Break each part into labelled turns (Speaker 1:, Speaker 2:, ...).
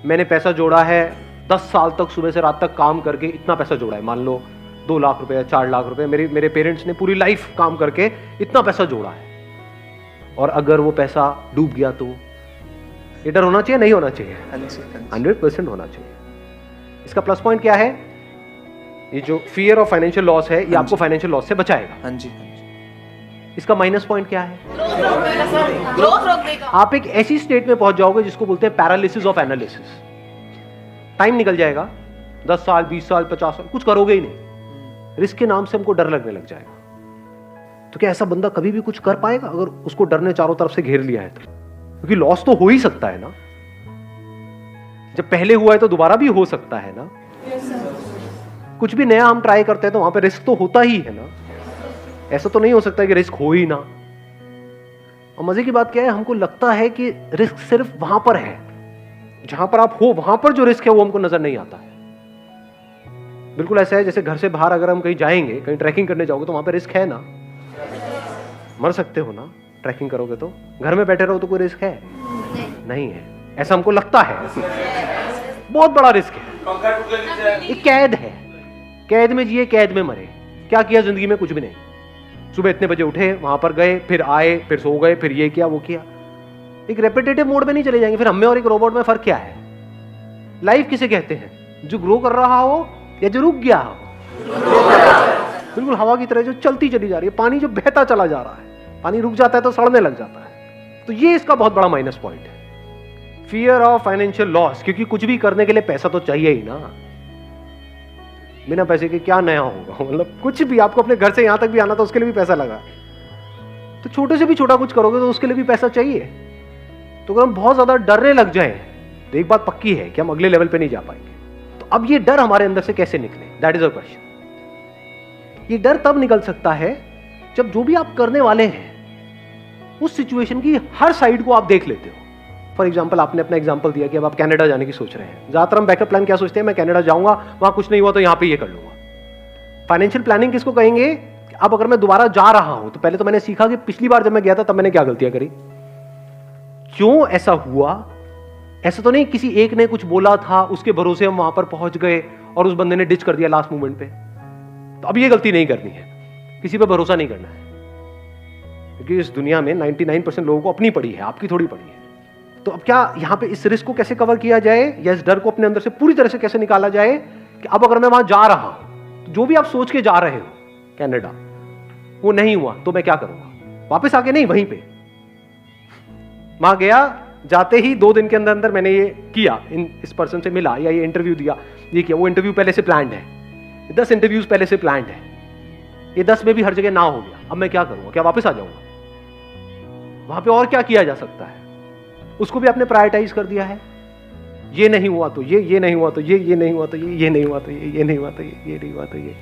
Speaker 1: मैंने पैसा जोड़ा है 10 साल तक सुबह से रात तक काम करके इतना पैसा जोड़ा है, मान लो 2 लाख रुपए या 4 लाख रुपए, मेरे पेरेंट्स ने पूरी लाइफ काम करके इतना पैसा जोड़ा है, और अगर वो पैसा डूब गया तो ये डर होना चाहिए, नहीं होना चाहिए? 100% होना चाहिए। इसका प्लस पॉइंट क्या है? ये जो फियर ऑफ फाइनेंशियल लॉस है, ये आपको फाइनेंशियल लॉस से बचाएगा।
Speaker 2: हाँ जी।
Speaker 1: इसका माइनस पॉइंट क्या है?
Speaker 3: ग्रोथ रोक देगा।
Speaker 1: आप एक ऐसी स्टेट में पहुंच जाओगे जिसको बोलते हैं पैरालिसिस ऑफ एनालिसिस। टाइम निकल जाएगा, 10 साल 20 साल 50 साल, कुछ करोगे ही नहीं। रिस्क के नाम से हमको डर लगने लग जाएगा। तो क्या ऐसा बंदा कभी भी कुछ कर पाएगा अगर उसको डर ने चारों तरफ से घेर लिया है तो? क्योंकि लॉस तो हो ही सकता है ना, जब पहले हुआ है तो दोबारा भी हो सकता है ना। कुछ भी नया हम ट्राई करते हैं तो वहां पे रिस्क तो होता ही है ना, ऐसा तो नहीं हो सकता कि रिस्क हो ही ना। और मजे की बात क्या है, हमको लगता है कि रिस्क सिर्फ वहां पर है, जहां पर आप हो वहां पर जो रिस्क है वो हमको नजर नहीं आता है। बिल्कुल ऐसा है जैसे घर से बाहर अगर हम कहीं जाएंगे, कहीं ट्रैकिंग करने जाओगे तो वहां पर रिस्क है ना, मर सकते हो ना ट्रैकिंग करोगे तो। घर में बैठे रहो तो कोई रिस्क है? नहीं है, ऐसा हमको लगता है। बहुत बड़ा रिस्क है, एक कैद है, कैद में जिए कैद में मरे। क्या किया जिंदगी में? कुछ भी नहीं। सुबह इतने बजे उठे, वहां पर गए, फिर आए, फिर सो गए, फिर ये किया वो किया। एक रेपिटेटिव मोड में नहीं चले जाएंगे। फिर हमें और एक रोबोट में फर्क क्या है? लाइफ किसे कहते हैं? जो ग्रो कर रहा हो या जो रुक गया हो। बिल्कुल हवा की तरह जो चलती चली जा रही है, पानी जो बहता चला जा रहा है। पानी रुक जाता है तो सड़ने लग जाता है। तो ये इसका बहुत बड़ा माइनस पॉइंट है, फियर ऑफ फाइनेंशियल लॉस। क्योंकि कुछ भी करने के लिए पैसा तो चाहिए ही ना, बिना पैसे के क्या नया होगा? मतलब कुछ भी, आपको अपने घर से यहां तक भी आना तो उसके लिए भी पैसा लगा। तो छोटे से भी छोटा कुछ करोगे तो उसके लिए भी पैसा चाहिए। तो अगर हम बहुत ज्यादा डरने लग जाए तो एक बात पक्की है कि हम अगले लेवल पे नहीं जा पाएंगे। तो अब ये डर हमारे अंदर से कैसे निकले? That is a question. ये डर तब निकल सकता है जब जो भी आप करने वाले हैं उस सिचुएशन की हर साइड को आप देख लेते हो। फॉर एग्जाम्पल, आपने अपना एग्जाम्पल दिया कि अब आप कनाडा जाने की सोच रहे हैं। ज्यादातर हम बैकअप प्लान क्या सोचते हैं? मैं कनाडा जाऊंगा, वहां कुछ नहीं हुआ तो यहां पे ये कर लूंगा। फाइनेंशियल प्लानिंग किसको कहेंगे? अब अगर मैं दोबारा जा रहा हूं तो पहले तो मैंने सीखा कि पिछली बार जब मैं गया था तब मैंने क्या गलतियां करी, क्यों ऐसा हुआ। ऐसा तो नहीं किसी एक ने कुछ बोला था, उसके भरोसे हम वहां पर पहुंच गए और उस बंदे ने डिच कर दिया लास्ट मोमेंट पे। तो अब ये गलती नहीं करनी है, किसी पर भरोसा नहीं करना है। क्योंकि इस दुनिया में 99% लोगों को अपनी पड़ी है, आपकी थोड़ी पड़ी है। तो अब क्या यहां पे इस रिस्क को कैसे कवर किया जाए, या इस डर को अपने अंदर से पूरी तरह से कैसे निकाला जाए कि अब अगर मैं वहां जा रहा हूं तो जो भी आप सोच के जा रहे हो कनाडा, वो नहीं हुआ तो मैं क्या करूंगा? वापस आके नहीं, वहीं पे वहां गया, जाते ही 2 दिन के अंदर अंदर मैंने ये किया, इस पर्सन से मिला या ये इंटरव्यू दिया, ये किया। वो इंटरव्यू पहले से प्लान्ड है, 10 इंटरव्यूज पहले से प्लान्ड है। ये 10 में भी हर जगह ना हो गया, अब मैं क्या करूंगा? क्या वापस आ जाऊंगा? वहां पे और क्या किया जा सकता है? उसको भी आपने प्रायोरिटाइज कर दिया है। ये नहीं हुआ तो ये नहीं हुआ तो ये नहीं हुआ तो ये नहीं हुआ तो ये नहीं हुआ तो ये नहीं हुआ तो ये।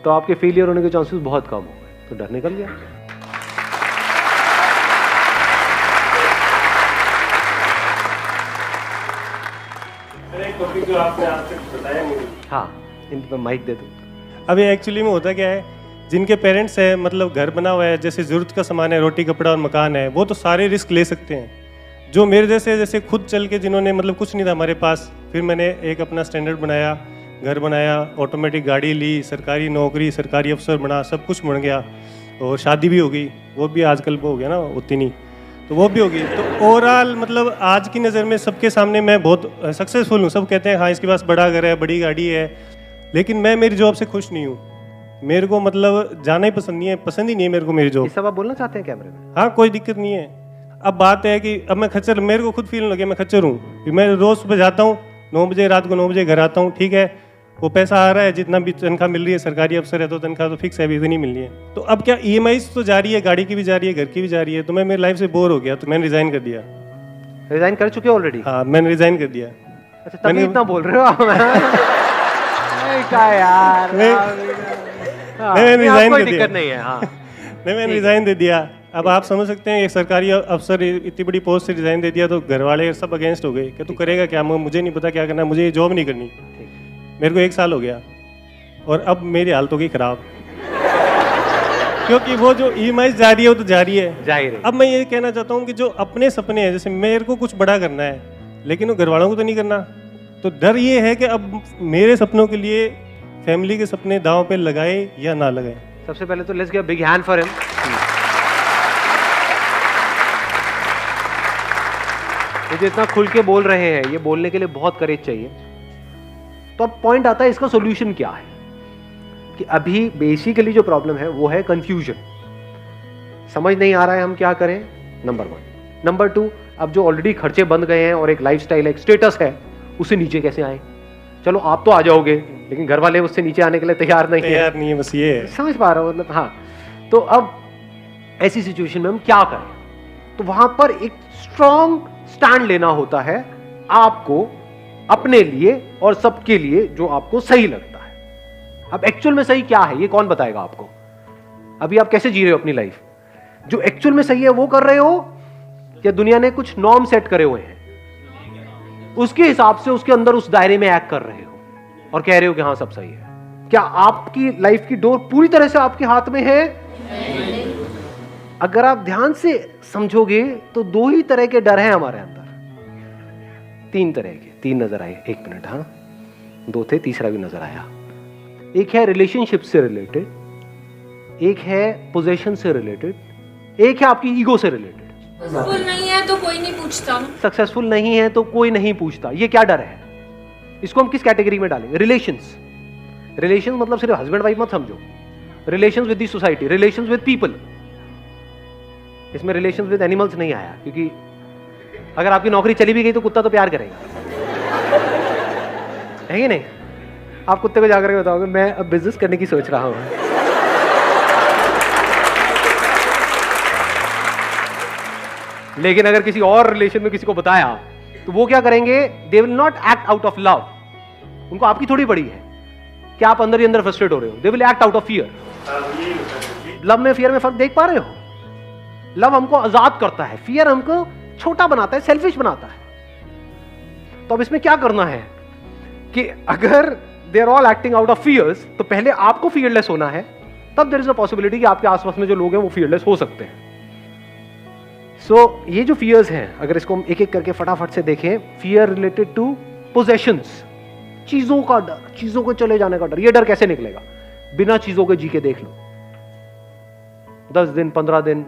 Speaker 1: तो आपके फेलियर होने के चांसेस बहुत कम हो गए। तो डर निकल गया।
Speaker 4: जो आपने आज तक बताया मुझे,
Speaker 1: हाँ, इन पर माइक दे दो।
Speaker 4: अभी एक्चुअली में होता क्या है, जिनके पेरेंट्स है, मतलब घर बना हुआ है, जैसे ज़रूरत का सामान है, रोटी कपड़ा और मकान है, वो तो सारे रिस्क ले सकते हैं। जो मेरे जैसे खुद चल के, जिन्होंने मतलब कुछ नहीं था हमारे पास, फिर मैंने एक अपना स्टैंडर्ड बनाया, घर बनाया, ऑटोमेटिक गाड़ी ली, सरकारी नौकरी, सरकारी अफसर बना, सब कुछ बन गया, और शादी भी हो गई। वो भी आजकल वो हो गया ना उतनी, तो वो भी होगी। तो ओवरऑल मतलब आज की नज़र में सबके सामने मैं बहुत सक्सेसफुल हूँ। सब कहते हैं हाँ इसके पास बड़ा घर है, बड़ी गाड़ी है, लेकिन मैं मेरी जॉब से खुश नहीं हूँ। मेरे को मतलब जाना ही पसंद नहीं है, पसंद ही नहीं है मेरे को मेरी जॉब।
Speaker 1: ये सब आप बोलना चाहते हैं कैमरे में?
Speaker 4: हाँ, कोई दिक्कत नहीं है। अब बात है कि अब मैं खच्चर, मेरे को खुद फील लगे मैं खच्चर हूँ। मैं रोज़ सुबह जाता हूँ 9 बजे, रात को 9 बजे घर आता हूँ, ठीक है, वो पैसा आ रहा है, जितना भी तनख्वाह मिल रही है, सरकारी अफसर है तो तनख्वाह तो फिक्स है, अभी इतनी मिल रही है। तो अब क्या EMI तो जा रही है, गाड़ी की भी जा रही है, घर की भी जा रही है। तो मैं मेरी लाइफ से बोर हो गया, तो मैंने रिजाइन कर दिया।
Speaker 1: रिजाइन कर चुके ऑलरेडी?
Speaker 4: हाँ, मैंने रिजाइन कर दिया।
Speaker 1: अच्छा, तभी इतना बोल रहे हो आप? क्या यार,
Speaker 4: मैंने रिजाइन कर दिया।
Speaker 1: दिक्कत नहीं है। हाँ,
Speaker 4: नहीं, मैंने रिजाइन दे दिया। अब आप समझ सकते हैं, एक सरकारी अफसर इतनी बड़ी पोस्ट से रिजाइन दे दिया तो घर वाले सब अगेंस्ट हो गए कि तू करेगा क्या? मुझे नहीं पता क्या करना, मुझे ये जॉब नहीं करनी। मेरे को 1 साल हो गया और अब मेरी हालत हो गई खराब, क्योंकि वो जो EMI जा रही है वो तो जा रही है,
Speaker 1: जाहिर है।
Speaker 4: अब मैं ये कहना चाहता हूँ कि जो अपने सपने हैं, जैसे मेरे को कुछ बड़ा करना है, लेकिन वो घर वालों को तो नहीं करना। तो डर ये है कि अब मेरे सपनों के लिए फैमिली के सपने दांव पे लगाए या ना लगाए।
Speaker 1: सबसे पहले तो let's give a big hand for him. ये जो इतना खुल के बोल रहे हैं, ये बोलने के लिए बहुत करेज चाहिए। तो अब पॉइंट आता है, इसका सॉल्यूशन क्या है? कि अभी बेसिकली जो प्रॉब्लम है वो है कंफ्यूजन। समझ नहीं आ रहा है हम क्या करें, नंबर 1। नंबर 2, अब जो ऑलरेडी खर्चे बंद गए हैं और एक लाइफस्टाइल, एक स्टेटस है, उससे नीचे कैसे आए? चलो आप तो आ जाओगे, लेकिन घर वाले उससे नीचे आने के लिए तैयार नहीं है।
Speaker 4: बस ये है।
Speaker 1: समझ पा रहा हूँ मतलब। हाँ, तो अब ऐसी सिचुएशन में हम क्या करें? तो वहां पर एक स्ट्रॉन्ग स्टैंड लेना होता है आपको, अपने लिए और सबके लिए, जो आपको सही लगता है। अब एक्चुअल में सही क्या है ये कौन बताएगा आपको? अभी आप कैसे जी रहे हो अपनी लाइफ? जो एक्चुअल में सही है वो कर रहे हो, या दुनिया ने कुछ नॉर्म सेट करे हुए हैं उसके हिसाब से उसके अंदर उस दायरे में एक्ट कर रहे हो और कह रहे हो कि हाँ सब सही है? क्या आपकी लाइफ की डोर पूरी तरह से आपके हाथ में है? अगर आप ध्यान से समझोगे तो 2 ही तरह के डर हैं हमारे अंदर, 3 तरह के, 3 नजर आए। 1 मिनट, हाँ 2 थे, तीसरा भी नजर आया। एक है रिलेशनशिप से रिलेटेड, एक है पोजेशन से रिलेटेड, एक है आपकी ईगो से रिलेटेड।
Speaker 3: सक्सेसफुल नहीं है तो कोई नहीं पूछता।
Speaker 1: सक्सेसफुल नहीं है तो कोई नहीं पूछता, ये क्या डर है? इसको हम किस कैटेगरी में डालेंगे? रिलेशंस। रिलेशंस मतलब सिर्फ हस्बैंड वाइफ मत समझो, relations with the society, relations with people. इसमें रिलेशंस विद एनिमल्स नहीं आया, क्योंकि अगर आपकी नौकरी चली भी गई तो कुत्ता तो प्यार करेगा, है कि नहीं? आप कुत्ते को जाकर के बताओगे मैं अब बिजनेस करने की सोच रहा हूं, लेकिन अगर किसी और रिलेशन में किसी को बताया तो वो क्या करेंगे? They will not act out of love. उनको आपकी थोड़ी पड़ी है कि आप अंदर ही अंदर फ्रस्ट्रेट हो रहे हो। They will act out of fear. Love में फियर में फर्क देख पा रहे हो? लव हमको आजाद करता है, फियर हमको छोटा बनाता है, सेल्फिश बनाता है। तो अब इसमें क्या करना है कि अगर they are all acting out of fears, तो पहले आपको फियरलेस होना है, तब देयर इज अ पॉसिबिलिटी कि आपके आसपास में जो लोग हैं वो फियरलेस हो सकते हैं। ये जो फियर्स हैं, अगर इसको हम एक एक करके फटाफट से देखें। फियर रिलेटेड टू पोजेशंस, चीजों का डर, चीजों को चले जाने का डर। ये डर कैसे निकलेगा? बिना चीजों के जी के देख लो, 10 दिन 15 दिन।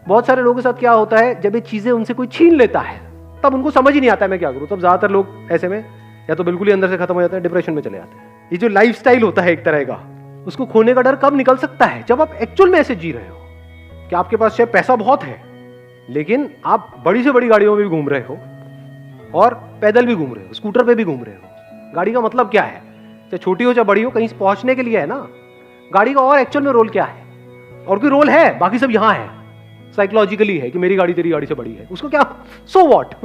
Speaker 1: बहुत सारे लोगों के साथ क्या होता है, जब ये चीजें उनसे कोई छीन लेता है तब उनको समझ ही नहीं आता है मैं क्या करूं। तब ज्यादातर लोग ऐसे में या तो बिल्कुल ही अंदर से खत्म हो जाते हैं, डिप्रेशन में चले जाते हैं। ये जो लाइफस्टाइल होता है एक तरह का, उसको खोने का डर कब निकल सकता है? जब आप एक्चुअल में ऐसे जी रहे हो कि आपके पास शायद पैसा बहुत है, लेकिन आप बड़ी से बड़ी गाड़ियों में भी घूम रहे हो और पैदल भी घूम रहे हो, स्कूटर पे भी घूम रहे हो। गाड़ी का मतलब क्या है? चाहे छोटी हो चाहे बड़ी हो, कहीं पहुंचने के लिए है ना। गाड़ी का और एक्चुअल में रोल क्या है? और कोई रोल है? बाकी सब यहां है, साइकोलॉजिकली है कि मेरी गाड़ी तेरी गाड़ी से बड़ी है, उसको क्या, सो व्हाट।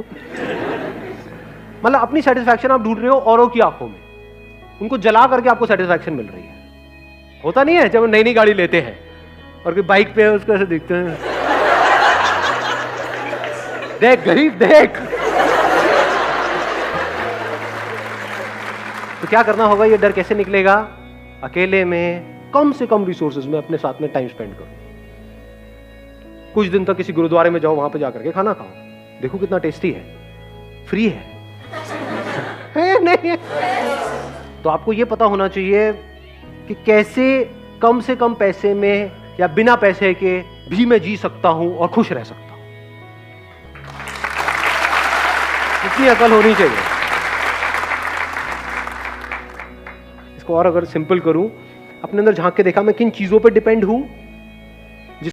Speaker 1: मतलब अपनी सेटिस्फैक्शन आप ढूंढ रहे हो औरों की आंखों में, उनको जला करके आपको सेटिस्फैक्शन मिल रही है। होता नहीं है जब नई नई गाड़ी लेते हैं और कोई बाइक पे है उसको ऐसे दिखते हैं, देख गरीब देख। तो क्या करना होगा? ये डर कैसे निकलेगा? अकेले में कम से कम रिसोर्सेज में अपने साथ में टाइम स्पेंड करो। कुछ दिन तक किसी गुरुद्वारे में जाओ, वहां पे जाकर के खाना खाओ, देखो कितना टेस्टी है, फ्री है, है नहीं है? तो आपको ये पता होना चाहिए कि कैसे कम से कम पैसे में या बिना पैसे के भी मैं जी सकता हूं और खुश रह सकता हूं। इतनी अकल होनी चाहिए। इसको और अगर सिंपल करूं, अपने अंदर झांक के देखा मैं किन चीजों पे डिपेंड हूं